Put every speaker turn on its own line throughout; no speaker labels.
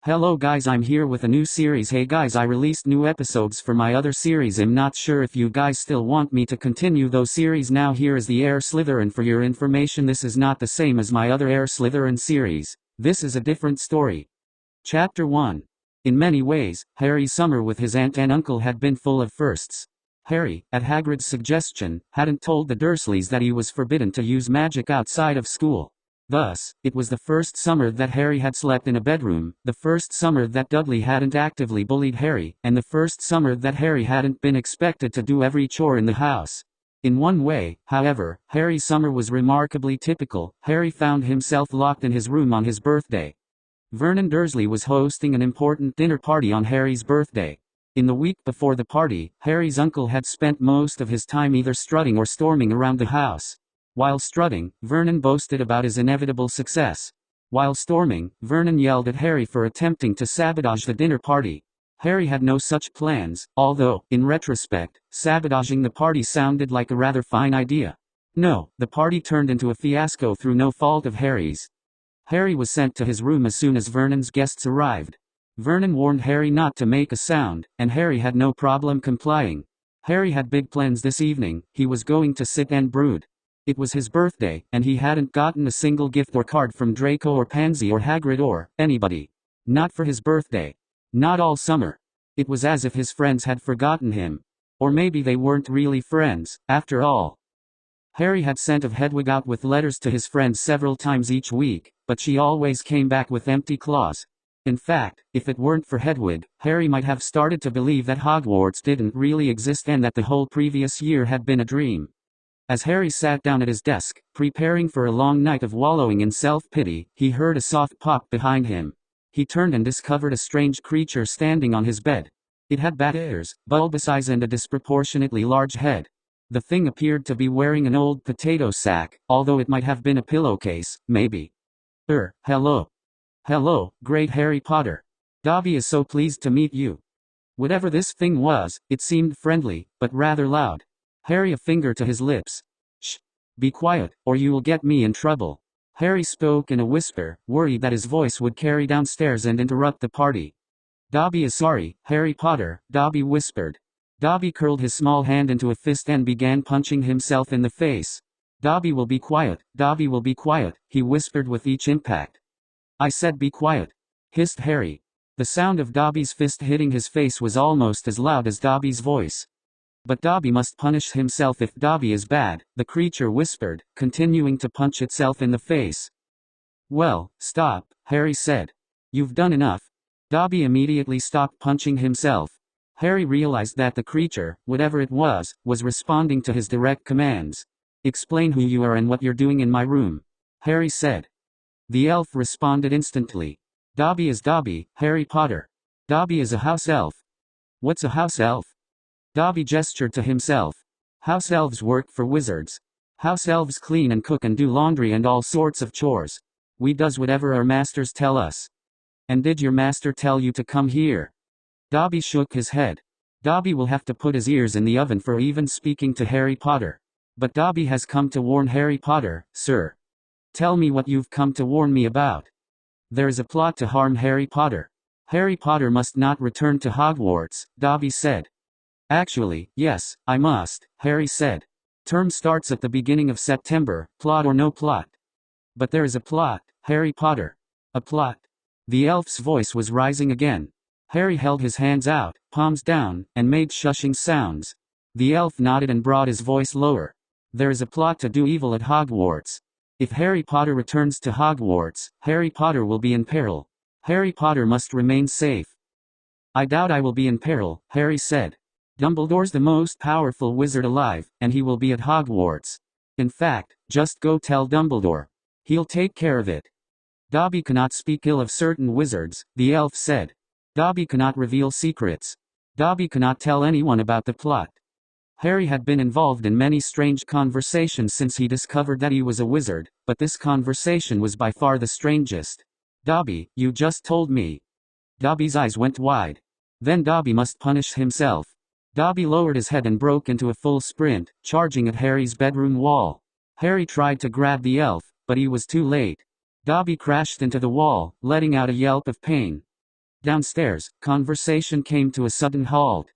Hello guys, I'm here with a new series. Hey guys, I released new episodes for my other series. I'm not sure if you guys still want me to continue those series. Now here is the Heir Slytherin. For your information, this is not the same as my other Heir Slytherin series. This is a different story. Chapter 1. In many ways, Harry's summer with his aunt and uncle had been full of firsts. Harry, at Hagrid's suggestion, hadn't told the Dursleys that he was forbidden to use magic outside of school. Thus, it was the first summer that Harry had slept in a bedroom, the first summer that Dudley hadn't actively bullied Harry, and the first summer that Harry hadn't been expected to do every chore in the house. In one way, however, Harry's summer was remarkably typical. Harry found himself locked in his room on his birthday. Vernon Dursley was hosting an important dinner party on Harry's birthday. In the week before the party, Harry's uncle had spent most of his time either strutting or storming around the house. While strutting, Vernon boasted about his inevitable success. While storming, Vernon yelled at Harry for attempting to sabotage the dinner party. Harry had no such plans, although, in retrospect, sabotaging the party sounded like a rather fine idea. No, the party turned into a fiasco through no fault of Harry's. Harry was sent to his room as soon as Vernon's guests arrived. Vernon warned Harry not to make a sound, and Harry had no problem complying. Harry had big plans this evening. He was going to sit and brood. It was his birthday, and he hadn't gotten a single gift or card from Draco or Pansy or Hagrid or anybody. Not for his birthday. Not all summer. It was as if his friends had forgotten him. Or maybe they weren't really friends, after all. Harry had sent of Hedwig out with letters to his friends several times each week, but she always came back with empty claws. In fact, if it weren't for Hedwig, Harry might have started to believe that Hogwarts didn't really exist and that the whole previous year had been a dream. As Harry sat down at his desk, preparing for a long night of wallowing in self-pity, he heard a soft pop behind him. He turned and discovered a strange creature standing on his bed. It had bat ears, bulbous eyes and a disproportionately large head. The thing appeared to be wearing an old potato sack, although it might have been a pillowcase, maybe. Hello. Hello, great Harry Potter. Dobby is so pleased to meet you. Whatever this thing was, it seemed friendly, but rather loud. Harry, a finger to his lips. Shh. Be quiet, or you will get me in trouble. Harry spoke in a whisper, worried that his voice would carry downstairs and interrupt the party. Dobby is sorry, Harry Potter, Dobby whispered. Dobby curled his small hand into a fist and began punching himself in the face. Dobby will be quiet, Dobby will be quiet, he whispered with each impact. I said be quiet, hissed Harry. The sound of Dobby's fist hitting his face was almost as loud as Dobby's voice. But Dobby must punish himself if Dobby is bad, the creature whispered, continuing to punch itself in the face. Well, stop, Harry said. You've done enough. Dobby immediately stopped punching himself. Harry realized that the creature, whatever it was responding to his direct commands. Explain who you are and what you're doing in my room, Harry said. The elf responded instantly. Dobby is Dobby, Harry Potter. Dobby is a house elf. What's a house elf? Dobby gestured to himself. House elves work for wizards. House elves clean and cook and do laundry and all sorts of chores. We does whatever our masters tell us. And did your master tell you to come here? Dobby shook his head. Dobby will have to put his ears in the oven for even speaking to Harry Potter. But Dobby has come to warn Harry Potter, sir. Tell me what you've come to warn me about. There is a plot to harm Harry Potter. Harry Potter must not return to Hogwarts, Dobby said. Actually, yes, I must, Harry said. Term starts at the beginning of September, plot or no plot. But there is a plot, Harry Potter. A plot. The elf's voice was rising again. Harry held his hands out, palms down, and made shushing sounds. The elf nodded and brought his voice lower. There is a plot to do evil at Hogwarts. If Harry Potter returns to Hogwarts, Harry Potter will be in peril. Harry Potter must remain safe. I doubt I will be in peril, Harry said. Dumbledore's the most powerful wizard alive, and he will be at Hogwarts. In fact, just go tell Dumbledore. He'll take care of it. Dobby cannot speak ill of certain wizards, the elf said. Dobby cannot reveal secrets. Dobby cannot tell anyone about the plot. Harry had been involved in many strange conversations since he discovered that he was a wizard, but this conversation was by far the strangest. Dobby, you just told me. Dobby's eyes went wide. Then Dobby must punish himself. Dobby lowered his head and broke into a full sprint, charging at Harry's bedroom wall. Harry tried to grab the elf, but he was too late. Dobby crashed into the wall, letting out a yelp of pain. Downstairs, conversation came to a sudden halt.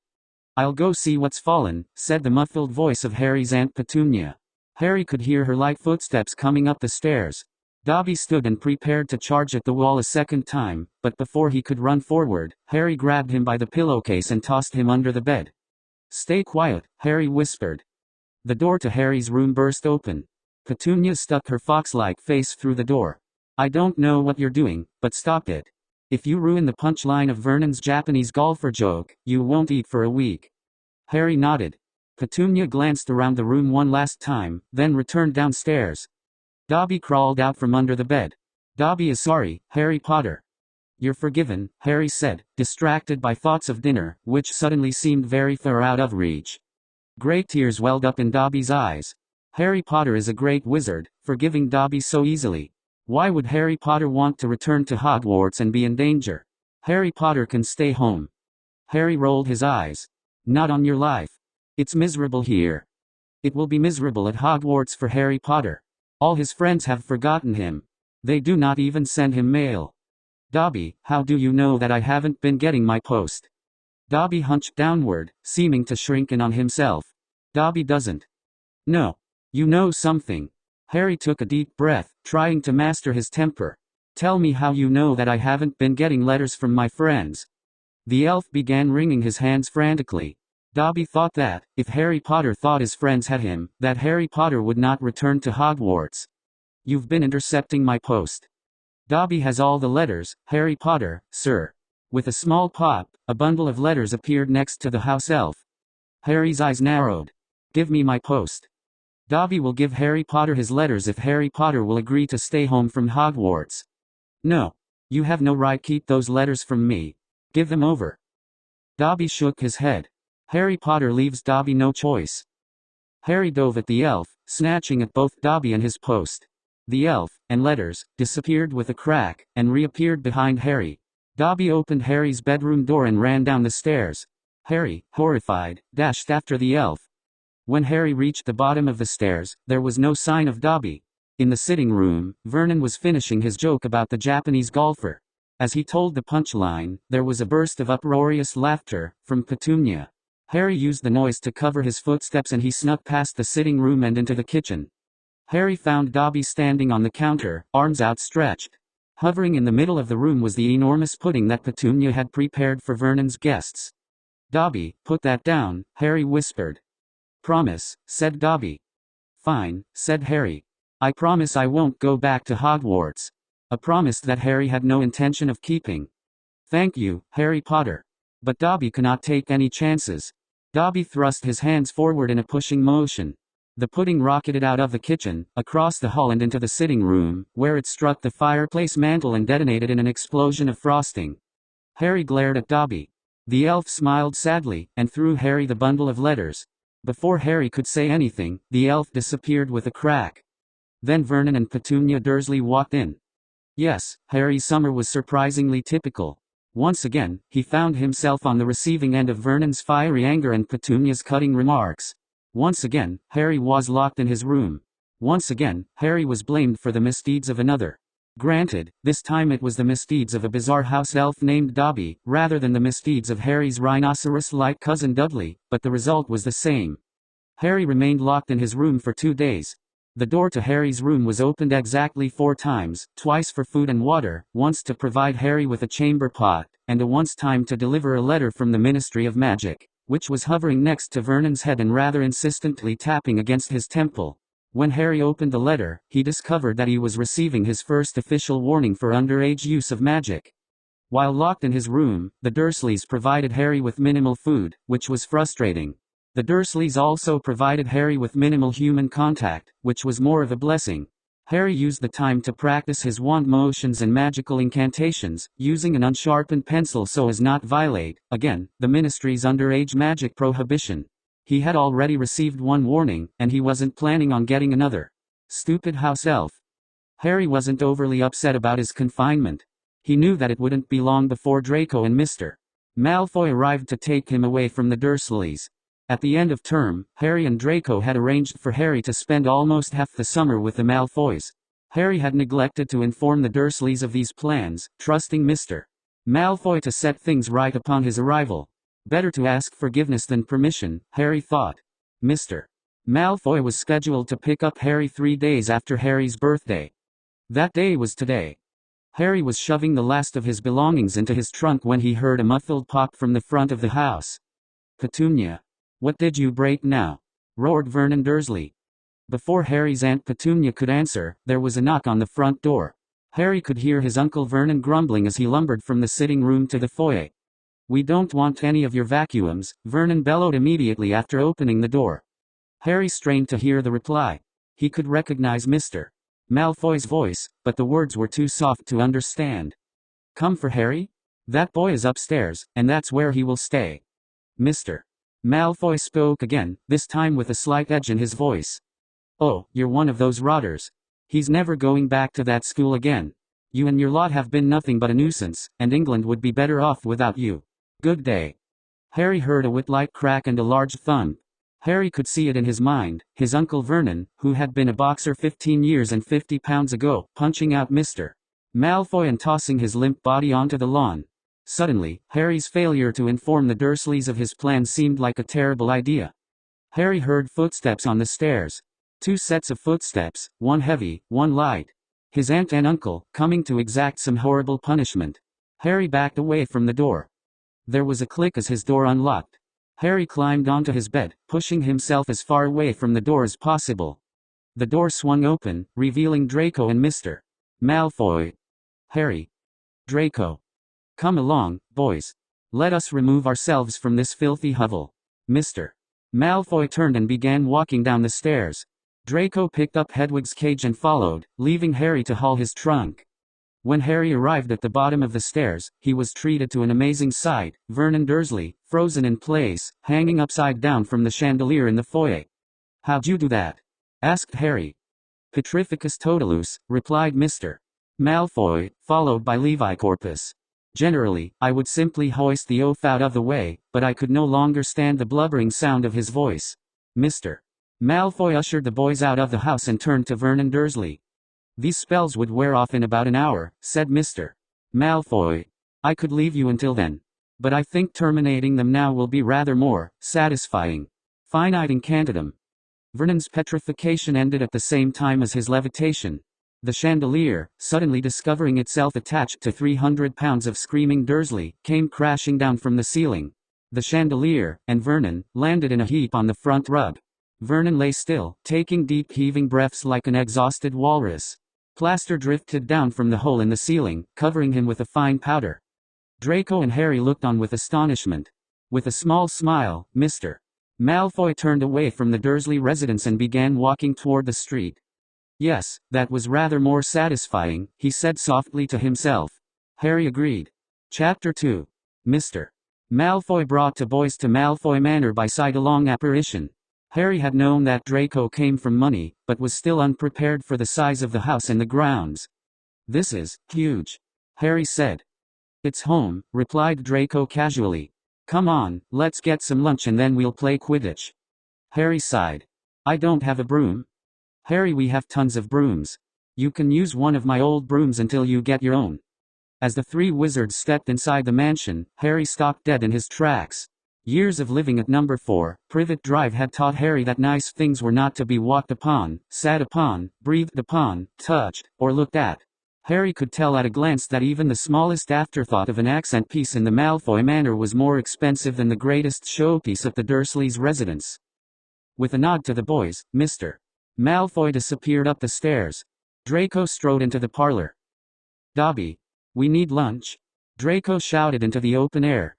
"I'll go see what's fallen," said the muffled voice of Harry's Aunt Petunia. Harry could hear her light footsteps coming up the stairs. Dobby stood and prepared to charge at the wall a second time, but before he could run forward, Harry grabbed him by the pillowcase and tossed him under the bed. "Stay quiet," Harry whispered. The door to Harry's room burst open. Petunia stuck her fox-like face through the door. "I don't know what you're doing, but stop it. If you ruin the punchline of Vernon's Japanese golfer joke, you won't eat for a week." Harry nodded. Petunia glanced around the room one last time, then returned downstairs. Dobby crawled out from under the bed. "Dobby is sorry, Harry Potter." "You're forgiven," Harry said, distracted by thoughts of dinner, which suddenly seemed very far out of reach. Great tears welled up in Dobby's eyes. Harry Potter is a great wizard, forgiving Dobby so easily. Why would Harry Potter want to return to Hogwarts and be in danger? Harry Potter can stay home. Harry rolled his eyes. "Not on your life. It's miserable here." "It will be miserable at Hogwarts for Harry Potter. All his friends have forgotten him. They do not even send him mail." "Dobby, how do you know that I haven't been getting my post?" Dobby hunched downward, seeming to shrink in on himself. "Dobby doesn't." "No. You know something." Harry took a deep breath, trying to master his temper. "Tell me how you know that I haven't been getting letters from my friends." The elf began wringing his hands frantically. Dobby thought that, if Harry Potter thought his friends had him, that Harry Potter would not return to Hogwarts. "You've been intercepting my post." "Dobby has all the letters, Harry Potter, sir." With a small pop, a bundle of letters appeared next to the house elf. Harry's eyes narrowed. "Give me my post." "Dobby will give Harry Potter his letters if Harry Potter will agree to stay home from Hogwarts." "No. You have no right to keep those letters from me. Give them over." Dobby shook his head. Harry Potter leaves Dobby no choice. Harry dove at the elf, snatching at both Dobby and his post. The elf, and letters, disappeared with a crack, and reappeared behind Harry. Dobby opened Harry's bedroom door and ran down the stairs. Harry, horrified, dashed after the elf. When Harry reached the bottom of the stairs, there was no sign of Dobby. In the sitting room, Vernon was finishing his joke about the Japanese golfer. As he told the punchline, there was a burst of uproarious laughter from Petunia. Harry used the noise to cover his footsteps and he snuck past the sitting room and into the kitchen. Harry found Dobby standing on the counter, arms outstretched. Hovering in the middle of the room was the enormous pudding that Petunia had prepared for Vernon's guests. "Dobby, put that down," Harry whispered. "Promise," said Dobby. "Fine," said Harry. "I promise I won't go back to Hogwarts." A promise that Harry had no intention of keeping. "Thank you, Harry Potter. But Dobby cannot take any chances." Dobby thrust his hands forward in a pushing motion. The pudding rocketed out of the kitchen, across the hall and into the sitting room, where it struck the fireplace mantel and detonated in an explosion of frosting. Harry glared at Dobby. The elf smiled sadly, and threw Harry the bundle of letters. Before Harry could say anything, the elf disappeared with a crack. Then Vernon and Petunia Dursley walked in. Yes, Harry's summer was surprisingly typical. Once again, he found himself on the receiving end of Vernon's fiery anger and Petunia's cutting remarks. Once again, Harry was locked in his room. Once again, Harry was blamed for the misdeeds of another. Granted, this time it was the misdeeds of a bizarre house elf named Dobby, rather than the misdeeds of Harry's rhinoceros-like cousin Dudley, but the result was the same. Harry remained locked in his room for 2 days. The door to Harry's room was opened exactly 4 times, twice for food and water, once to provide Harry with a chamber pot, and a once time to deliver a letter from the Ministry of Magic, which was hovering next to Vernon's head and rather insistently tapping against his temple. When Harry opened the letter, he discovered that he was receiving his first official warning for underage use of magic. While locked in his room, the Dursleys provided Harry with minimal food, which was frustrating. The Dursleys also provided Harry with minimal human contact, which was more of a blessing. Harry used the time to practice his wand motions and magical incantations, using an unsharpened pencil so as not violate, again, the Ministry's underage magic prohibition. He had already received 1 warning, and he wasn't planning on getting another. Stupid house elf. Harry wasn't overly upset about his confinement. He knew that it wouldn't be long before Draco and Mr. Malfoy arrived to take him away from the Dursleys. At the end of term, Harry and Draco had arranged for Harry to spend almost half the summer with the Malfoys. Harry had neglected to inform the Dursleys of these plans, trusting Mr. Malfoy to set things right upon his arrival. Better to ask forgiveness than permission, Harry thought. Mr. Malfoy was scheduled to pick up Harry 3 days after Harry's birthday. That day was today. Harry was shoving the last of his belongings into his trunk when he heard a muffled pop from the front of the house. Petunia. What did you break now? Roared Vernon Dursley. Before Harry's Aunt Petunia could answer, there was a knock on the front door. Harry could hear his Uncle Vernon grumbling as he lumbered from the sitting room to the foyer. We don't want any of your vacuums, Vernon bellowed immediately after opening the door. Harry strained to hear the reply. He could recognize Mr. Malfoy's voice, but the words were too soft to understand. Come for Harry? That boy is upstairs, and that's where he will stay. Mr. Malfoy spoke again, this time with a slight edge in his voice. Oh, you're one of those rotters. He's never going back to that school again. You and your lot have been nothing but a nuisance, and England would be better off without you. Good day. Harry heard a whip-like crack and a large thump. Harry could see it in his mind, his Uncle Vernon, who had been a boxer 15 years and 50 pounds ago, punching out Mr. Malfoy and tossing his limp body onto the lawn. Suddenly, Harry's failure to inform the Dursleys of his plan seemed like a terrible idea. Harry heard footsteps on the stairs. 2 sets of footsteps, one heavy, one light. His aunt and uncle, coming to exact some horrible punishment. Harry backed away from the door. There was a click as his door unlocked. Harry climbed onto his bed, pushing himself as far away from the door as possible. The door swung open, revealing Draco and Mr. Malfoy. Harry. Draco. Come along, boys. Let us remove ourselves from this filthy hovel. Mr. Malfoy turned and began walking down the stairs. Draco picked up Hedwig's cage and followed, leaving Harry to haul his trunk. When Harry arrived at the bottom of the stairs, he was treated to an amazing sight: Vernon Dursley, frozen in place, hanging upside down from the chandelier in the foyer. How'd you do that? Asked Harry. Petrificus totalus, replied Mr. Malfoy, followed by Levi Corpus. Generally, I would simply hoist the oaf out of the way, but I could no longer stand the blubbering sound of his voice. Mr. Malfoy ushered the boys out of the house and turned to Vernon Dursley. These spells would wear off in about an hour, said Mr. Malfoy. I could leave you until then. But I think terminating them now will be rather more satisfying. Finite incantatem. Vernon's petrification ended at the same time as his levitation. The chandelier, suddenly discovering itself attached to 300 pounds of screaming Dursley, came crashing down from the ceiling. The chandelier, and Vernon, landed in a heap on the front rug. Vernon lay still, taking deep heaving breaths like an exhausted walrus. Plaster drifted down from the hole in the ceiling, covering him with a fine powder. Draco and Harry looked on with astonishment. With a small smile, Mr. Malfoy turned away from the Dursley residence and began walking toward the street. Yes, that was rather more satisfying, he said softly to himself. Harry agreed. Chapter 2. Mr. Malfoy brought to boys to Malfoy Manor by sidelong apparition. Harry had known that Draco came from money, but was still unprepared for the size of the house and the grounds. This is huge, Harry said. It's home, replied Draco casually. Come on, let's get some lunch and then we'll play Quidditch. Harry sighed. I don't have a broom. Harry, we have tons of brooms. You can use one of my old brooms until you get your own. As the 3 wizards stepped inside the mansion, Harry stopped dead in his tracks. Years of living at number 4, Privet Drive had taught Harry that nice things were not to be walked upon, sat upon, breathed upon, touched, or looked at. Harry could tell at a glance that even the smallest afterthought of an accent piece in the Malfoy Manor was more expensive than the greatest showpiece at the Dursleys' residence. With a nod to the boys, Mr. Malfoy disappeared up the stairs. Draco strode into the parlor. Dobby. We need lunch. Draco shouted into the open air.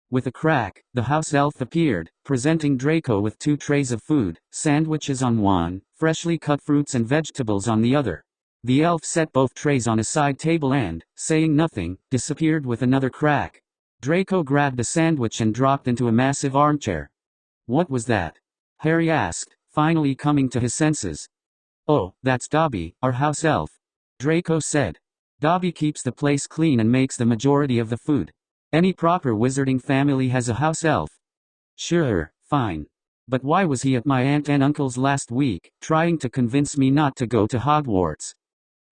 With a crack, the house elf appeared, presenting Draco with 2 trays of food, sandwiches on one, freshly cut fruits and vegetables on the other. The elf set both trays on a side table and, saying nothing, disappeared with another crack. Draco grabbed a sandwich and dropped into a massive armchair. What was that? Harry asked, finally coming to his senses. Oh, that's Dobby, our house elf. Draco said. Dobby keeps the place clean and makes the majority of the food. Any proper wizarding family has a house elf. Sure, fine. But why was he at my aunt and uncle's last week, trying to convince me not to go to Hogwarts?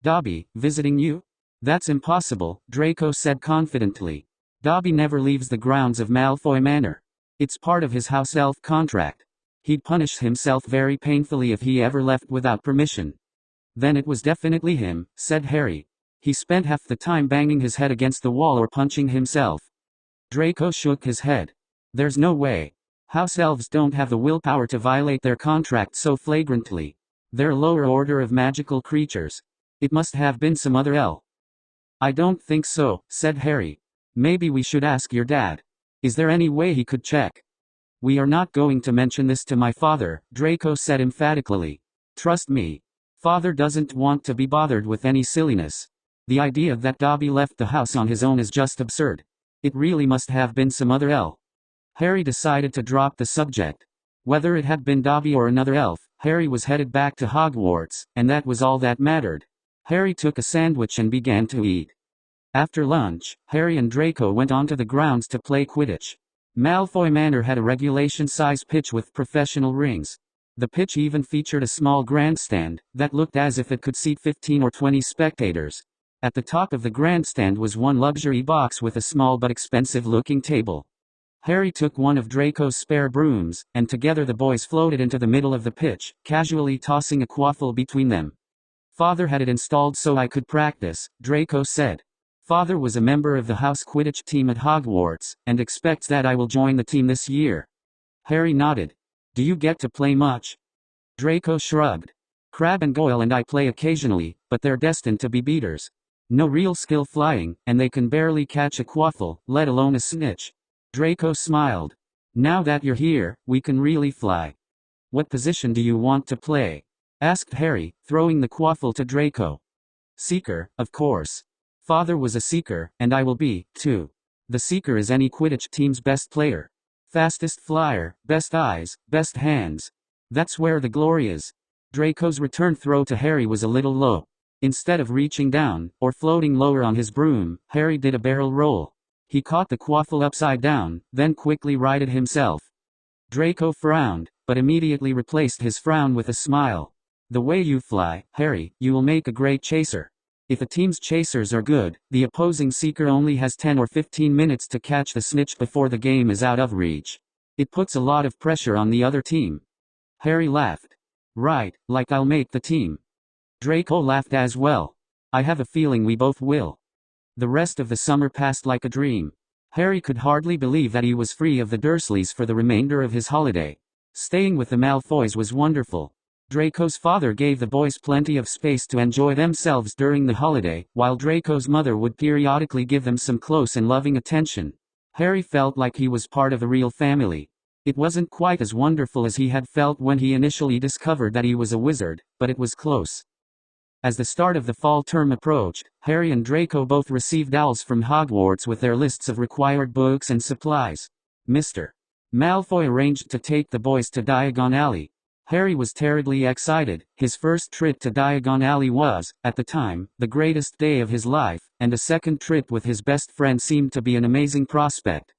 Dobby, visiting you? That's impossible, Draco said confidently. Dobby never leaves the grounds of Malfoy Manor. It's part of his house elf contract. He'd punish himself very painfully if he ever left without permission. Then it was definitely him, said Harry. He spent half the time banging his head against the wall or punching himself. Draco shook his head. There's no way. House elves don't have the willpower to violate their contract so flagrantly. They're a lower order of magical creatures. It must have been some other elf. I don't think so, said Harry. Maybe we should ask your dad. Is there any way he could check? We are not going to mention this to my father, Draco said emphatically. Trust me. Father doesn't want to be bothered with any silliness. The idea that Dobby left the house on his own is just absurd. It really must have been some other elf. Harry decided to drop the subject. Whether it had been Dobby or another elf, Harry was headed back to Hogwarts, and that was all that mattered. Harry took a sandwich and began to eat. After lunch, Harry and Draco went onto the grounds to play Quidditch. Malfoy Manor had a regulation-size pitch with professional rings. The pitch even featured a small grandstand that looked as if it could seat 15 or 20 spectators. At the top of the grandstand was one luxury box with a small but expensive-looking table. Harry took one of Draco's spare brooms, and together the boys floated into the middle of the pitch, casually tossing a quaffle between them. Father had it installed so I could practice, Draco said. Father was a member of the house Quidditch team at Hogwarts, and expects that I will join the team this year. Harry nodded. Do you get to play much? Draco shrugged. Crabbe and Goyle and I play occasionally, but they're destined to be beaters. No real skill flying, and they can barely catch a quaffle, let alone a snitch. Draco smiled. Now that you're here, we can really fly. What position do you want to play? Asked Harry, throwing the quaffle to Draco. Seeker, of course. Father was a seeker, and I will be, too. The seeker is any Quidditch team's best player. Fastest flyer, best eyes, best hands. That's where the glory is. Draco's return throw to Harry was a little low. Instead of reaching down, or floating lower on his broom, Harry did a barrel roll. He caught the quaffle upside down, then quickly righted himself. Draco frowned, but immediately replaced his frown with a smile. The way you fly, Harry, you will make a great chaser. If a team's chasers are good, the opposing seeker only has 10 or 15 minutes to catch the snitch before the game is out of reach. It puts a lot of pressure on the other team. Harry laughed. Right, like I'll make the team. Draco laughed as well. I have a feeling we both will. The rest of the summer passed like a dream. Harry could hardly believe that he was free of the Dursleys for the remainder of his holiday. Staying with the Malfoys was wonderful. Draco's father gave the boys plenty of space to enjoy themselves during the holiday, while Draco's mother would periodically give them some close and loving attention. Harry felt like he was part of a real family. It wasn't quite as wonderful as he had felt when he initially discovered that he was a wizard, but it was close. As the start of the fall term approached, Harry and Draco both received owls from Hogwarts with their lists of required books and supplies. Mr. Malfoy arranged to take the boys to Diagon Alley. Harry was terribly excited. His first trip to Diagon Alley was, at the time, the greatest day of his life, and a second trip with his best friend seemed to be an amazing prospect.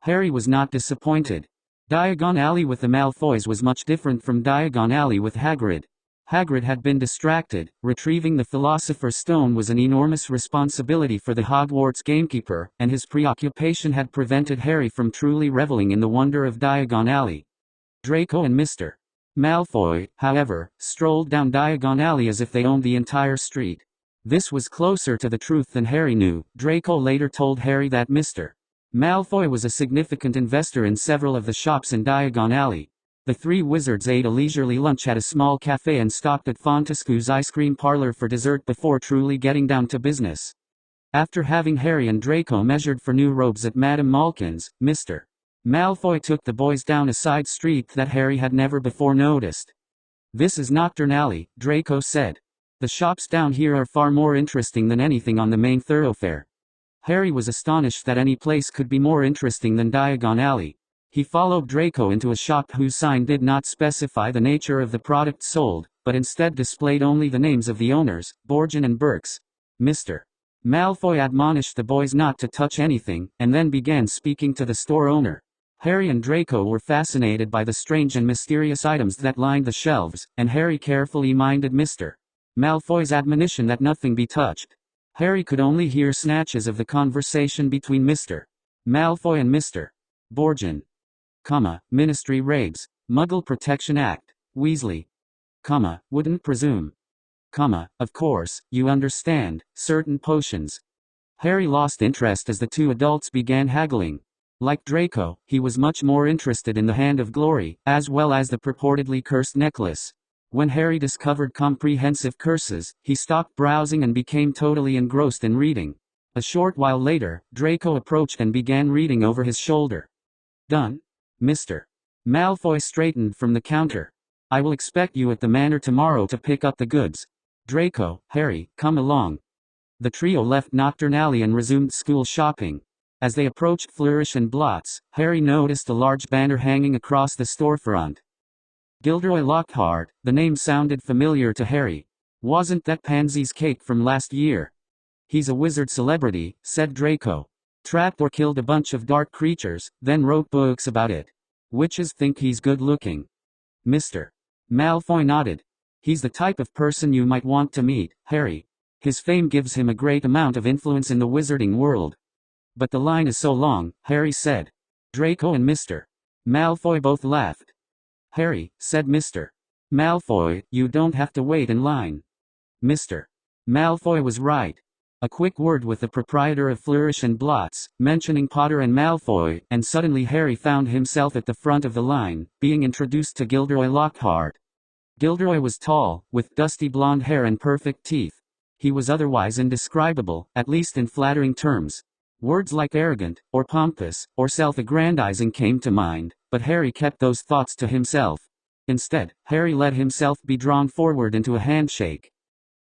Harry was not disappointed. Diagon Alley with the Malfoys was much different from Diagon Alley with Hagrid. Hagrid had been distracted. Retrieving the Philosopher's Stone was an enormous responsibility for the Hogwarts gamekeeper, and his preoccupation had prevented Harry from truly reveling in the wonder of Diagon Alley. Draco and Mr. Malfoy, however, strolled down Diagon Alley as if they owned the entire street. This was closer to the truth than Harry knew. Draco later told Harry that Mr. Malfoy was a significant investor in several of the shops in Diagon Alley. The three wizards ate a leisurely lunch at a small cafe and stopped at Fontescue's ice cream parlor for dessert before truly getting down to business. After having Harry and Draco measured for new robes at Madame Malkin's, Mr. Malfoy took the boys down a side street that Harry had never before noticed. This is Nocturne Alley, Draco said. The shops down here are far more interesting than anything on the main thoroughfare. Harry was astonished that any place could be more interesting than Diagon Alley. He followed Draco into a shop whose sign did not specify the nature of the product sold, but instead displayed only the names of the owners, Borgin and Burks. Mr. Malfoy admonished the boys not to touch anything, and then began speaking to the store owner. Harry and Draco were fascinated by the strange and mysterious items that lined the shelves, and Harry carefully minded Mr. Malfoy's admonition that nothing be touched. Harry could only hear snatches of the conversation between Mr. Malfoy and Mr. Borgin. Ministry raids. Muggle Protection Act. Weasley. Wouldn't presume. Of course, you understand, certain potions. Harry lost interest as the two adults began haggling. Like Draco, he was much more interested in the Hand of Glory, as well as the purportedly cursed necklace. When Harry discovered comprehensive curses, he stopped browsing and became totally engrossed in reading. A short while later, Draco approached and began reading over his shoulder. Done? Mr. Malfoy straightened from the counter. I will expect you at the manor tomorrow to pick up the goods. Draco, Harry, come along. The trio left Nocturnally and resumed school shopping. As they approached Flourish and Blotts, Harry noticed a large banner hanging across the storefront. Gilderoy Lockhart, the name sounded familiar to Harry. Wasn't that Pansy's cake from last year? He's a wizard celebrity, said Draco. Trapped or killed a bunch of dark creatures, then wrote books about it. Witches think he's good looking. Mr. Malfoy nodded. He's the type of person you might want to meet, Harry. His fame gives him a great amount of influence in the wizarding world. But the line is so long, Harry said. Draco and Mr. Malfoy both laughed. Harry, said Mr. Malfoy, you don't have to wait in line. Mr. Malfoy was right. A quick word with the proprietor of Flourish and Blotts, mentioning Potter and Malfoy, and suddenly Harry found himself at the front of the line, being introduced to Gilderoy Lockhart. Gilderoy was tall, with dusty blonde hair and perfect teeth. He was otherwise indescribable, at least in flattering terms. Words like arrogant, or pompous, or self-aggrandizing came to mind, but Harry kept those thoughts to himself. Instead, Harry let himself be drawn forward into a handshake.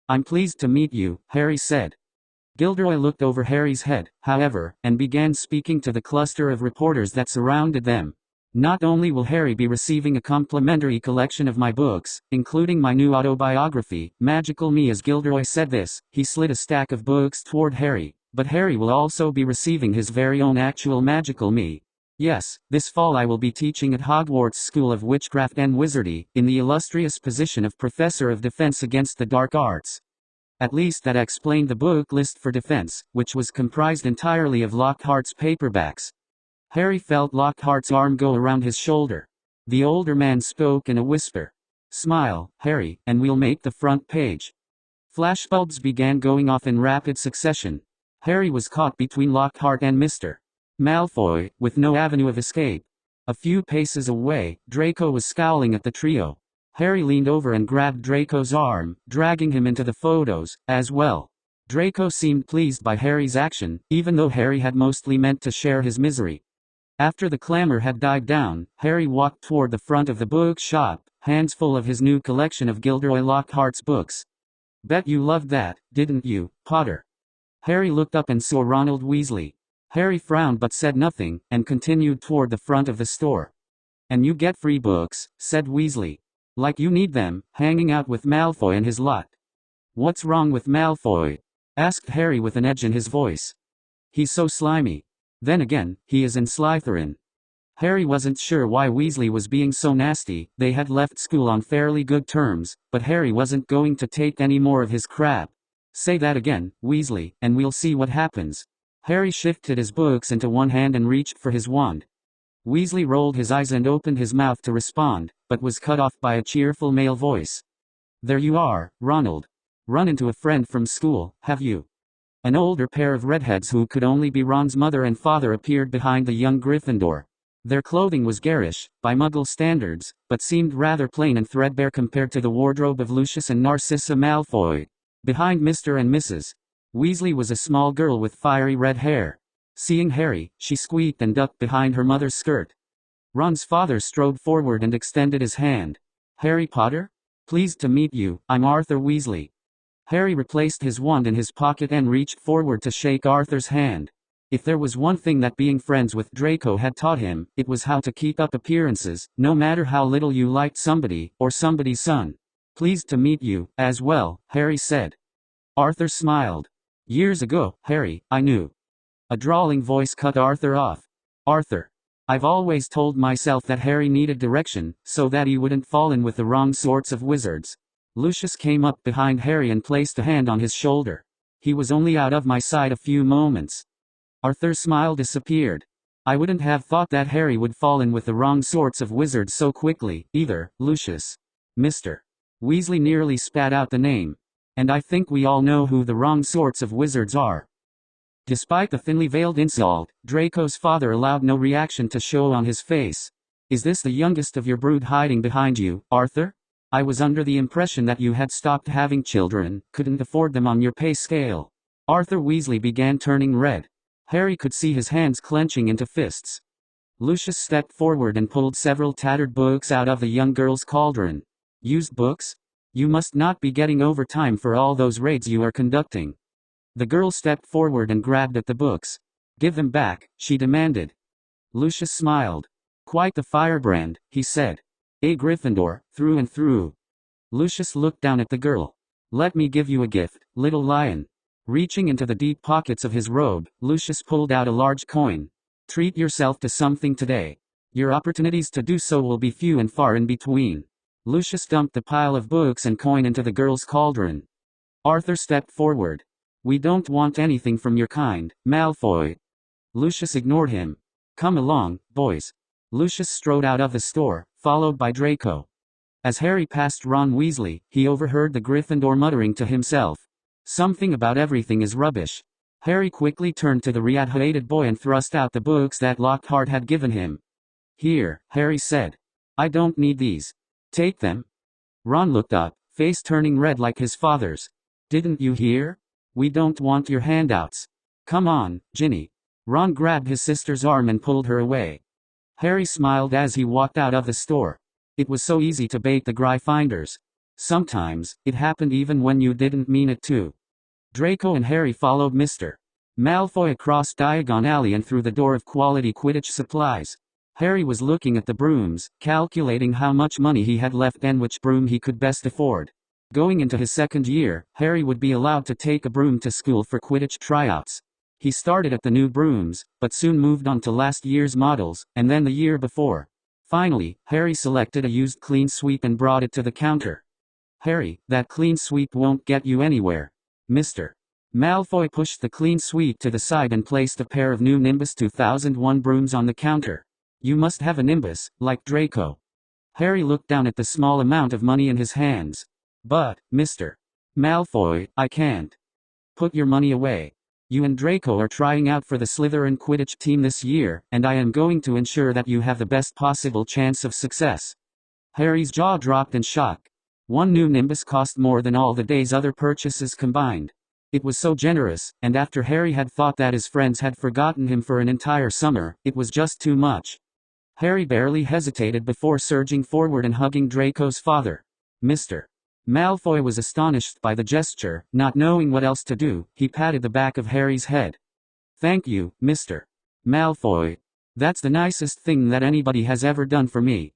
I'm pleased to meet you, Harry said. Gilderoy looked over Harry's head, however, and began speaking to the cluster of reporters that surrounded them. Not only will Harry be receiving a complimentary collection of my books, including my new autobiography, Magical Me. As Gilderoy said this, he slid a stack of books toward Harry, but Harry will also be receiving his very own actual Magical Me. Yes, this fall I will be teaching at Hogwarts School of Witchcraft and Wizardry, in the illustrious position of Professor of Defense Against the Dark Arts. At least that explained the book list for defense, which was comprised entirely of Lockhart's paperbacks. Harry felt Lockhart's arm go around his shoulder. The older man spoke in a whisper. Smile, Harry, and we'll make the front page. Flashbulbs began going off in rapid succession. Harry was caught between Lockhart and Mr. Malfoy, with no avenue of escape. A few paces away, Draco was scowling at the trio. Harry leaned over and grabbed Draco's arm, dragging him into the photos, as well. Draco seemed pleased by Harry's action, even though Harry had mostly meant to share his misery. After the clamor had died down, Harry walked toward the front of the bookshop, hands full of his new collection of Gilderoy Lockhart's books. Bet you loved that, didn't you, Potter? Harry looked up and saw Ronald Weasley. Harry frowned but said nothing, and continued toward the front of the store. And you get free books, said Weasley. Like you need them, hanging out with Malfoy and his lot. What's wrong with Malfoy? Asked Harry with an edge in his voice. He's so slimy. Then again, he is in Slytherin. Harry wasn't sure why Weasley was being so nasty. They had left school on fairly good terms, but Harry wasn't going to take any more of his crap. Say that again, Weasley, and we'll see what happens. Harry shifted his books into one hand and reached for his wand. Weasley rolled his eyes and opened his mouth to respond, but was cut off by a cheerful male voice. There you are, Ronald. Run into a friend from school, have you? An older pair of redheads who could only be Ron's mother and father appeared behind the young Gryffindor. Their clothing was garish, by Muggle standards, but seemed rather plain and threadbare compared to the wardrobe of Lucius and Narcissa Malfoy. Behind Mr. and Mrs. Weasley was a small girl with fiery red hair. Seeing Harry, she squeaked and ducked behind her mother's skirt. Ron's father strode forward and extended his hand. Harry Potter? Pleased to meet you, I'm Arthur Weasley. Harry replaced his wand in his pocket and reached forward to shake Arthur's hand. If there was one thing that being friends with Draco had taught him, it was how to keep up appearances, no matter how little you liked somebody, or somebody's son. Pleased to meet you, as well, Harry said. Arthur smiled. Years ago, Harry, I knew. A drawling voice cut Arthur off. Arthur. I've always told myself that Harry needed direction, so that he wouldn't fall in with the wrong sorts of wizards. Lucius came up behind Harry and placed a hand on his shoulder. He was only out of my sight a few moments. Arthur's smile disappeared. I wouldn't have thought that Harry would fall in with the wrong sorts of wizards so quickly, either, Lucius. Mr. Weasley nearly spat out the name. And I think we all know who the wrong sorts of wizards are. Despite the thinly veiled insult, Draco's father allowed no reaction to show on his face. Is this the youngest of your brood hiding behind you, Arthur? I was under the impression that you had stopped having children, couldn't afford them on your pay scale. Arthur Weasley began turning red. Harry could see his hands clenching into fists. Lucius stepped forward and pulled several tattered books out of the young girl's cauldron. Used books? You must not be getting overtime for all those raids you are conducting. The girl stepped forward and grabbed at the books. Give them back, she demanded. Lucius smiled. Quite the firebrand, he said. A Gryffindor, through and through. Lucius looked down at the girl. Let me give you a gift, little lion. Reaching into the deep pockets of his robe, Lucius pulled out a large coin. Treat yourself to something today. Your opportunities to do so will be few and far in between. Lucius dumped the pile of books and coin into the girl's cauldron. Arthur stepped forward. We don't want anything from your kind, Malfoy. Lucius ignored him. Come along, boys. Lucius strode out of the store, followed by Draco. As Harry passed Ron Weasley, he overheard the Gryffindor muttering to himself. Something about everything is rubbish. Harry quickly turned to the red-hated boy and thrust out the books that Lockhart had given him. Here, Harry said. I don't need these. Take them. Ron looked up, face turning red like his father's. Didn't you hear? We don't want your handouts. Come on, Ginny. Ron grabbed his sister's arm and pulled her away. Harry smiled as he walked out of the store. It was so easy to bait the Gryffindors. Sometimes, it happened even when you didn't mean it to. Draco and Harry followed Mr. Malfoy across Diagon Alley and through the door of quality Quidditch supplies. Harry was looking at the brooms, calculating how much money he had left and which broom he could best afford. Going into his second year, Harry would be allowed to take a broom to school for Quidditch tryouts. He started at the new brooms, but soon moved on to last year's models, and then the year before. Finally, Harry selected a used clean sweep and brought it to the counter. Harry, that clean sweep won't get you anywhere. Mr. Malfoy pushed the clean sweep to the side and placed a pair of new Nimbus 2001 brooms on the counter. You must have a Nimbus, like Draco. Harry looked down at the small amount of money in his hands. But, Mr. Malfoy, I can't. Put your money away. You and Draco are trying out for the Slytherin Quidditch team this year, and I am going to ensure that you have the best possible chance of success. Harry's jaw dropped in shock. One new Nimbus cost more than all the day's other purchases combined. It was so generous, and after Harry had thought that his friends had forgotten him for an entire summer, it was just too much. Harry barely hesitated before surging forward and hugging Draco's father. Mr. Malfoy was astonished by the gesture. Not knowing what else to do, he patted the back of Harry's head. Thank you, Mr. Malfoy. That's the nicest thing that anybody has ever done for me.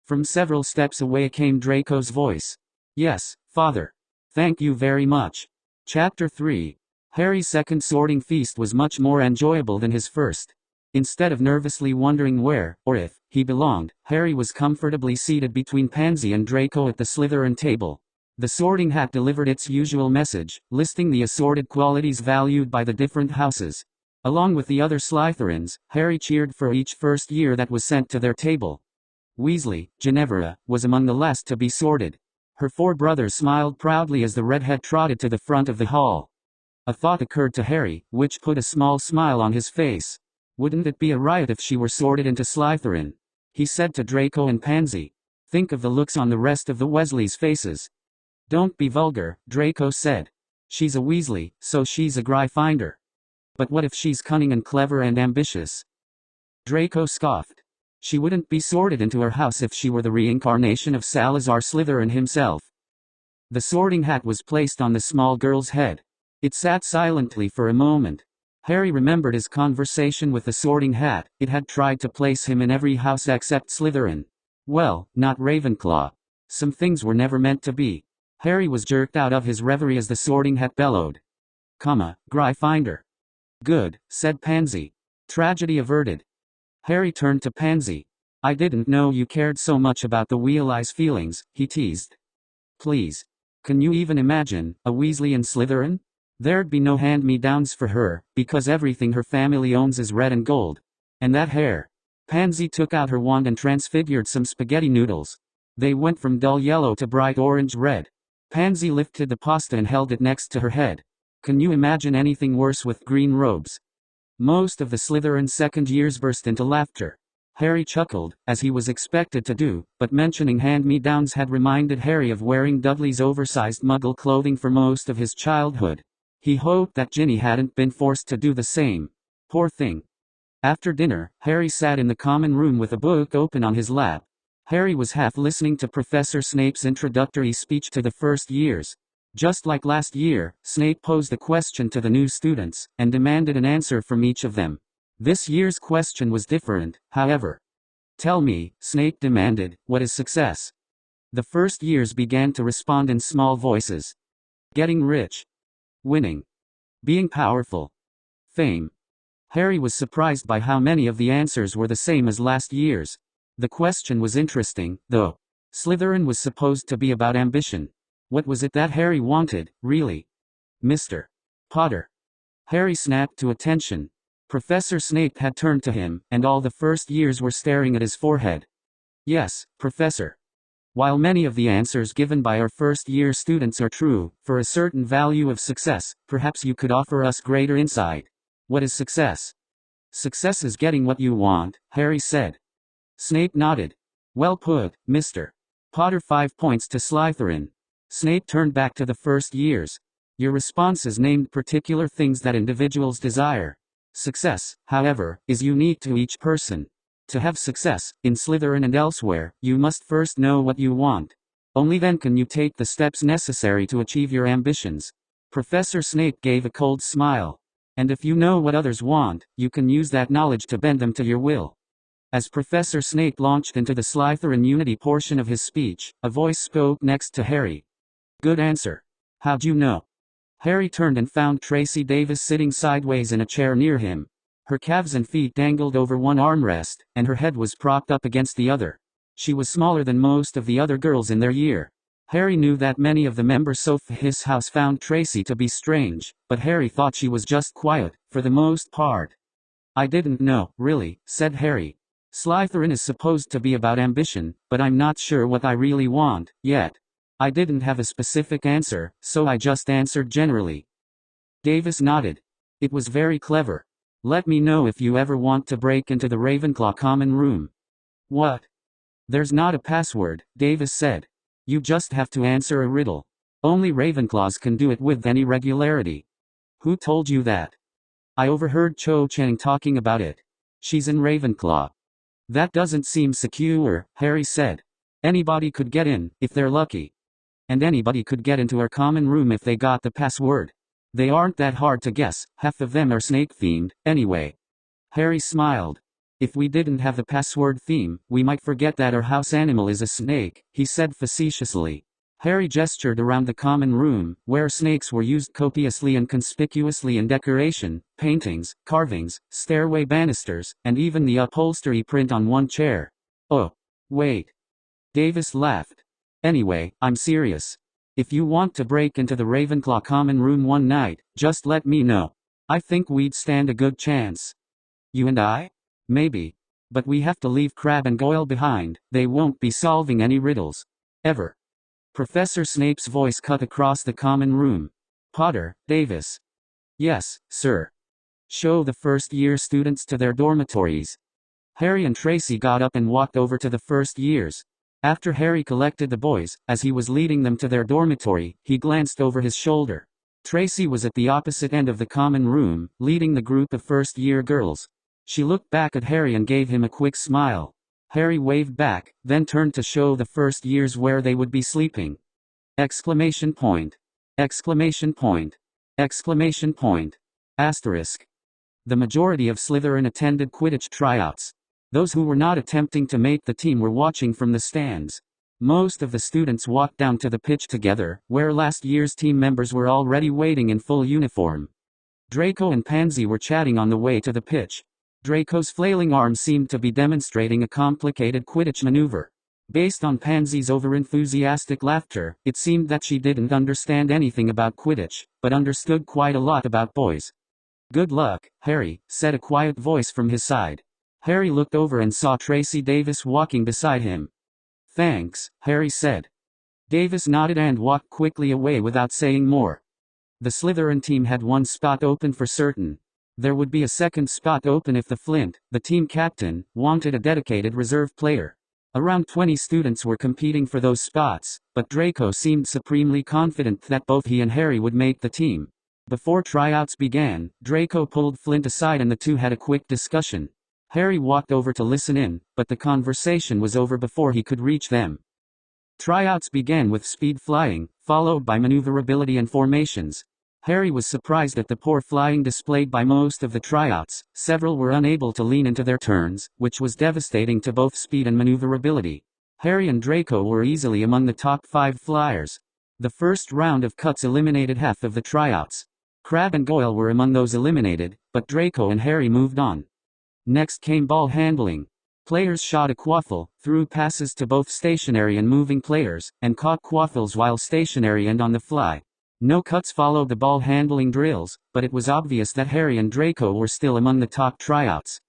From several steps away came Draco's voice. Yes, father. Thank you very much. Chapter 3. Harry's second sorting feast was much more enjoyable than his first. Instead of nervously wondering where, or if, he belonged, Harry was comfortably seated between Pansy and Draco at the Slytherin table. The sorting hat delivered its usual message, listing the assorted qualities valued by the different houses. Along with the other Slytherins, Harry cheered for each first year that was sent to their table. Weasley, Ginevra, was among the last to be sorted. Her 4 brothers smiled proudly as the redhead trotted to the front of the hall. A thought occurred to Harry, which put a small smile on his face. Wouldn't it be a riot if she were sorted into Slytherin? He said to Draco and Pansy. Think of the looks on the rest of the Weasleys' faces. Don't be vulgar, Draco said. She's a Weasley, so she's a Gryffindor. But what if she's cunning and clever and ambitious? Draco scoffed. She wouldn't be sorted into her house if she were the reincarnation of Salazar Slytherin himself. The sorting hat was placed on the small girl's head. It sat silently for a moment. Harry remembered his conversation with the sorting hat. It had tried to place him in every house except Slytherin. Well, not Ravenclaw. Some things were never meant to be. Harry was jerked out of his reverie as the sorting hat bellowed. Gryffindor. Good, said Pansy. Tragedy averted. Harry turned to Pansy. I didn't know you cared so much about the Weasleys' feelings, he teased. Please. Can you even imagine, a Weasley in Slytherin? There'd be no hand-me-downs for her, because everything her family owns is red and gold. And that hair. Pansy took out her wand and transfigured some spaghetti noodles. They went from dull yellow to bright orange red. Pansy lifted the pasta and held it next to her head. Can you imagine anything worse with green robes? Most of the Slytherin second years burst into laughter. Harry chuckled, as he was expected to do, but mentioning hand-me-downs had reminded Harry of wearing Dudley's oversized Muggle clothing for most of his childhood. He hoped that Ginny hadn't been forced to do the same. Poor thing. After dinner, Harry sat in the common room with a book open on his lap. Harry was half listening to Professor Snape's introductory speech to the first years. Just like last year, Snape posed a question to the new students, and demanded an answer from each of them. This year's question was different, however. Tell me, Snape demanded, what is success? The first years began to respond in small voices. Getting rich. Winning. Being powerful. Fame. Harry was surprised by how many of the answers were the same as last year's. The question was interesting, though. Slytherin was supposed to be about ambition. What was it that Harry wanted, really? Mr. Potter. Harry snapped to attention. Professor Snape had turned to him, and all the first years were staring at his forehead. Yes, Professor. While many of the answers given by our first-year students are true, for a certain value of success, perhaps you could offer us greater insight. What is success? Success is getting what you want, Harry said. Snape nodded. Well put, Mr. Potter. 5 points to Slytherin. Snape turned back to the first years. Your responses named particular things that individuals desire. Success, however, is unique to each person. To have success, in Slytherin and elsewhere, you must first know what you want. Only then can you take the steps necessary to achieve your ambitions. Professor Snape gave a cold smile. And if you know what others want, you can use that knowledge to bend them to your will. As Professor Snape launched into the Slytherin Unity portion of his speech, a voice spoke next to Harry. Good answer. How'd you know? Harry turned and found Tracy Davis sitting sideways in a chair near him. Her calves and feet dangled over one armrest, and her head was propped up against the other. She was smaller than most of the other girls in their year. Harry knew that many of the members of his house found Tracy to be strange, but Harry thought she was just quiet, for the most part. I didn't know, really, said Harry. Slytherin is supposed to be about ambition, but I'm not sure what I really want, yet. I didn't have a specific answer, so I just answered generally. Davis nodded. It was very clever. Let me know if you ever want to break into the Ravenclaw common room. What? There's not a password, Davis said. You just have to answer a riddle. Only Ravenclaws can do it with any regularity. Who told you that? I overheard Cho Chang talking about it. She's in Ravenclaw. That doesn't seem secure, Harry said. Anybody could get in, if they're lucky. And anybody could get into our common room if they got the password. They aren't that hard to guess, half of them are snake-themed, anyway. Harry smiled. If we didn't have the password theme, we might forget that our house animal is a snake, he said facetiously. Harry gestured around the common room, where snakes were used copiously and conspicuously in decoration, paintings, carvings, stairway banisters, and even the upholstery print on one chair. Oh. Wait. Davis laughed. Anyway, I'm serious. If you want to break into the Ravenclaw common room one night, just let me know. I think we'd stand a good chance. You and I? Maybe. But we have to leave Crabbe and Goyle behind, they won't be solving any riddles. Ever. Professor Snape's voice cut across the common room. Potter, Davis. Yes, sir. Show the first-year students to their dormitories. Harry and Tracy got up and walked over to the first years. After Harry collected the boys, as he was leading them to their dormitory, he glanced over his shoulder. Tracy was at the opposite end of the common room, leading the group of first-year girls. She looked back at Harry and gave him a quick smile. Harry waved back, then turned to show the first years where they would be sleeping. Exclamation point. Exclamation point. Exclamation point. Asterisk. The majority of Slytherin attended Quidditch tryouts. Those who were not attempting to make the team were watching from the stands. Most of the students walked down to the pitch together, where last year's team members were already waiting in full uniform. Draco and Pansy were chatting on the way to the pitch. Draco's flailing arm seemed to be demonstrating a complicated Quidditch maneuver. Based on Pansy's overenthusiastic laughter, it seemed that she didn't understand anything about Quidditch, but understood quite a lot about boys. "Good luck, Harry," said a quiet voice from his side. Harry looked over and saw Tracy Davis walking beside him. "Thanks," Harry said. Davis nodded and walked quickly away without saying more. The Slytherin team had one spot open for certain. There would be a second spot open if the Flint, the team captain, wanted a dedicated reserve player. Around 20 students were competing for those spots, but Draco seemed supremely confident that both he and Harry would make the team. Before tryouts began, Draco pulled Flint aside and the two had a quick discussion. Harry walked over to listen in, but the conversation was over before he could reach them. Tryouts began with speed flying, followed by maneuverability and formations. Harry was surprised at the poor flying displayed by most of the tryouts. Several were unable to lean into their turns, which was devastating to both speed and maneuverability. Harry and Draco were easily among the top 5 flyers. The first round of cuts eliminated half of the tryouts. Crabbe and Goyle were among those eliminated, but Draco and Harry moved on. Next came ball handling. Players shot a quaffle, threw passes to both stationary and moving players, and caught quaffles while stationary and on the fly. No cuts followed the ball handling drills, but it was obvious that Harry and Draco were still among the top tryouts.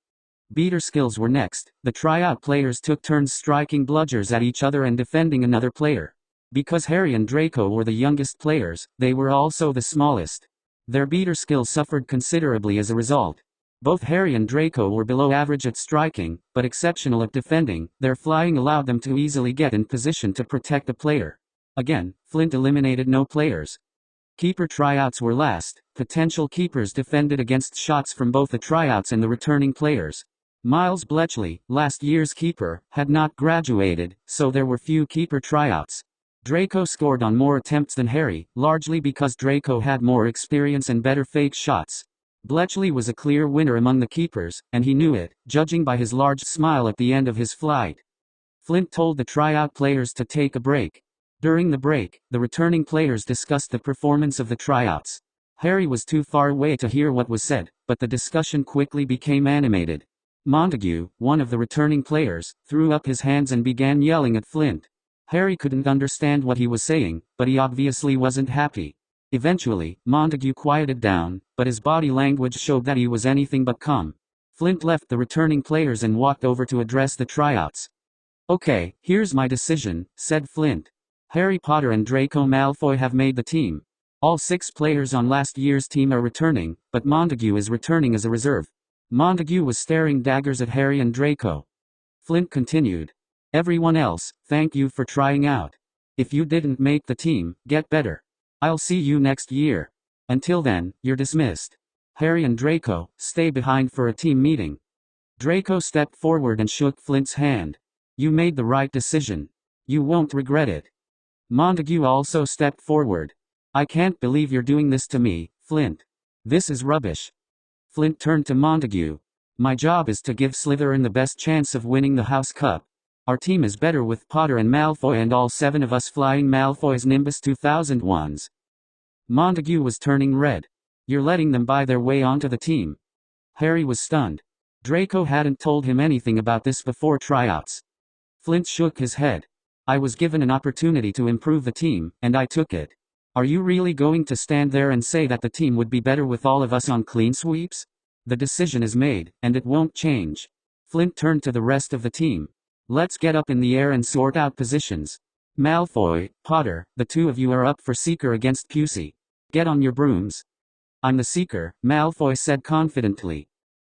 Beater skills were next. The tryout players took turns striking bludgers at each other and defending another player. Because Harry and Draco were the youngest players, they were also the smallest. Their beater skills suffered considerably as a result. Both Harry and Draco were below average at striking, but exceptional at defending. Their flying allowed them to easily get in position to protect a player. Again, Flint eliminated no players. Keeper tryouts were last. Potential keepers defended against shots from both the tryouts and the returning players. Miles Bletchley, last year's keeper, had not graduated, so there were few keeper tryouts. Draco scored on more attempts than Harry, largely because Draco had more experience and better fake shots. Bletchley was a clear winner among the keepers, and he knew it, judging by his large smile at the end of his flight. Flint told the tryout players to take a break. During the break, the returning players discussed the performance of the tryouts. Harry was too far away to hear what was said, but the discussion quickly became animated. Montague, one of the returning players, threw up his hands and began yelling at Flint. Harry couldn't understand what he was saying, but he obviously wasn't happy. Eventually, Montague quieted down, but his body language showed that he was anything but calm. Flint left the returning players and walked over to address the tryouts. "Okay, here's my decision," said Flint. "Harry Potter and Draco Malfoy have made the team. All 6 players on last year's team are returning, but Montague is returning as a reserve." Montague was staring daggers at Harry and Draco. Flint continued. "Everyone else, thank you for trying out. If you didn't make the team, get better. I'll see you next year. Until then, you're dismissed. Harry and Draco, stay behind for a team meeting." Draco stepped forward and shook Flint's hand. "You made the right decision. You won't regret it." Montague also stepped forward. "I can't believe you're doing this to me, Flint. This is rubbish." Flint turned to Montague. "My job is to give Slytherin the best chance of winning the House Cup. Our team is better with Potter and Malfoy and all 7 of us flying Malfoy's Nimbus 2001s. Montague was turning red. "You're letting them buy their way onto the team." Harry was stunned. Draco hadn't told him anything about this before tryouts. Flint shook his head. "I was given an opportunity to improve the team, and I took it. Are you really going to stand there and say that the team would be better with all of us on clean sweeps? The decision is made, and it won't change." Flint turned to the rest of the team. "Let's get up in the air and sort out positions. Malfoy, Potter, the 2 of you are up for Seeker against Pusey. Get on your brooms." "I'm the Seeker," Malfoy said confidently.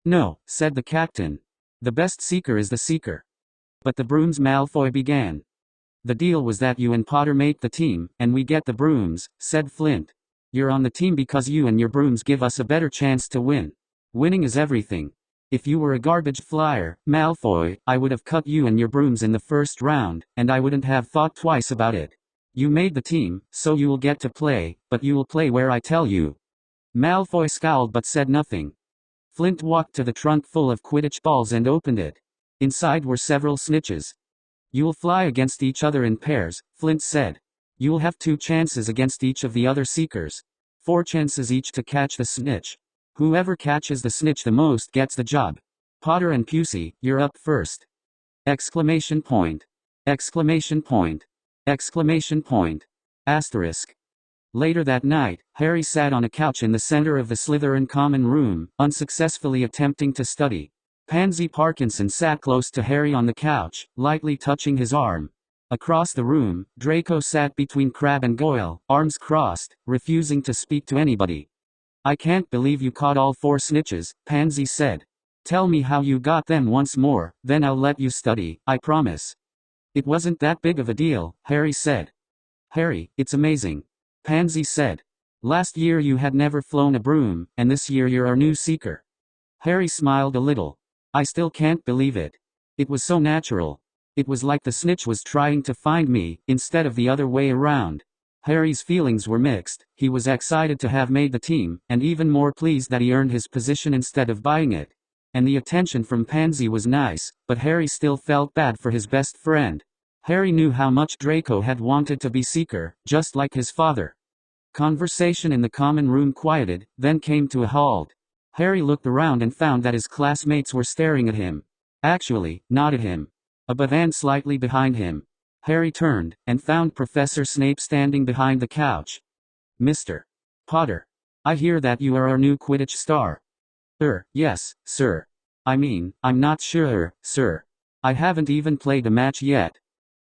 "No," said the captain. "The best Seeker is the Seeker." "But the brooms," Malfoy began. "The deal was that you and Potter make the team, and we get the brooms," said Flint. "You're on the team because you and your brooms give us a better chance to win. Winning is everything. If you were a garbage flyer, Malfoy, I would have cut you and your brooms in the first round, and I wouldn't have thought twice about it. You made the team, so you will get to play, but you will play where I tell you." Malfoy scowled but said nothing. Flint walked to the trunk full of Quidditch balls and opened it. Inside were several snitches. "You'll fly against each other in pairs," Flint said. "You'll have 2 chances against each of the other Seekers. 4 chances each to catch the snitch. Whoever catches the snitch the most gets the job. Potter and Pusey, you're up first." Exclamation point. Exclamation point. Exclamation point. Asterisk. Later that night, Harry sat on a couch in the center of the Slytherin common room, unsuccessfully attempting to study. Pansy Parkinson sat close to Harry on the couch, lightly touching his arm. Across the room, Draco sat between Crabbe and Goyle, arms crossed, refusing to speak to anybody. "I can't believe you caught all 4 snitches," Pansy said. "Tell me how you got them once more, then I'll let you study, I promise." "It wasn't that big of a deal," Harry said. "Harry, it's amazing," Pansy said. "Last year you had never flown a broom, and this year you're our new seeker." Harry smiled a little. "I still can't believe it. It was so natural. It was like the snitch was trying to find me, instead of the other way around." Harry's feelings were mixed. He was excited to have made the team, and even more pleased that he earned his position instead of buying it. And the attention from Pansy was nice, but Harry still felt bad for his best friend. Harry knew how much Draco had wanted to be Seeker, just like his father. Conversation in the common room quieted, then came to a halt. Harry looked around and found that his classmates were staring at him. Actually, not at him. Above and slightly behind him. Harry turned, and found Professor Snape standing behind the couch. "Mr. Potter. I hear that you are our new Quidditch star." Yes, sir. I mean, I'm not sure, sir. I haven't even played a match yet."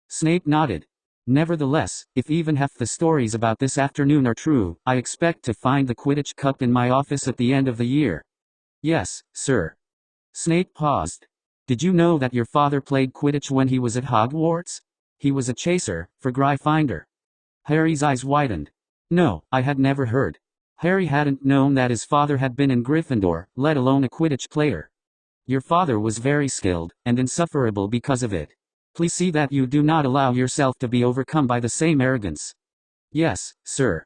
Snape nodded. "Nevertheless, if even half the stories about this afternoon are true, I expect to find the Quidditch Cup in my office at the end of the year." "Yes, sir." Snape paused. "Did you know that your father played Quidditch when he was at Hogwarts? He was a chaser, for Gryffindor." Harry's eyes widened. No, I had never heard. Harry hadn't known that his father had been in Gryffindor, let alone a Quidditch player. "Your father was very skilled, and insufferable because of it. Please see that you do not allow yourself to be overcome by the same arrogance." "Yes, sir."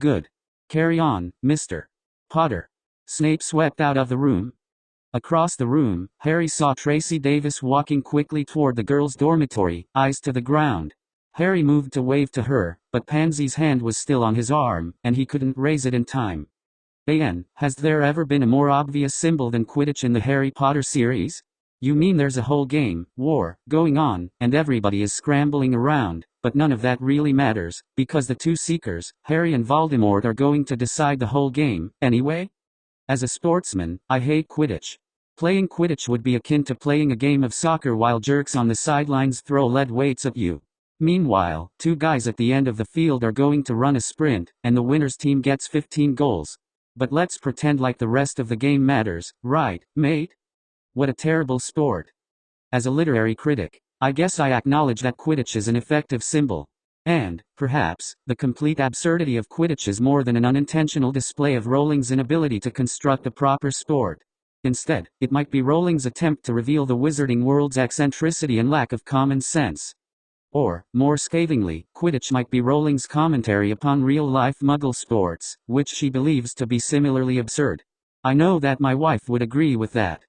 "Good. Carry on, Mr. Potter." Snape swept out of the room. Across the room, Harry saw Tracy Davis walking quickly toward the girls' dormitory, eyes to the ground. Harry moved to wave to her, but Pansy's hand was still on his arm, and he couldn't raise it in time. Has there ever been a more obvious symbol than Quidditch in the Harry Potter series? You mean there's a whole game, war, going on, and everybody is scrambling around, but none of that really matters, because the two Seekers, Harry and Voldemort, are going to decide the whole game, anyway? As a sportsman, I hate Quidditch. Playing Quidditch would be akin to playing a game of soccer while jerks on the sidelines throw lead weights at you. Meanwhile, 2 guys at the end of the field are going to run a sprint, and the winner's team gets 15 goals. But let's pretend like the rest of the game matters, right, mate? What a terrible sport. As a literary critic, I guess I acknowledge that Quidditch is an effective symbol. And, perhaps, the complete absurdity of Quidditch is more than an unintentional display of Rowling's inability to construct a proper sport. Instead, it might be Rowling's attempt to reveal the wizarding world's eccentricity and lack of common sense. Or, more scathingly, Quidditch might be Rowling's commentary upon real-life Muggle sports, which she believes to be similarly absurd. I know that my wife would agree with that.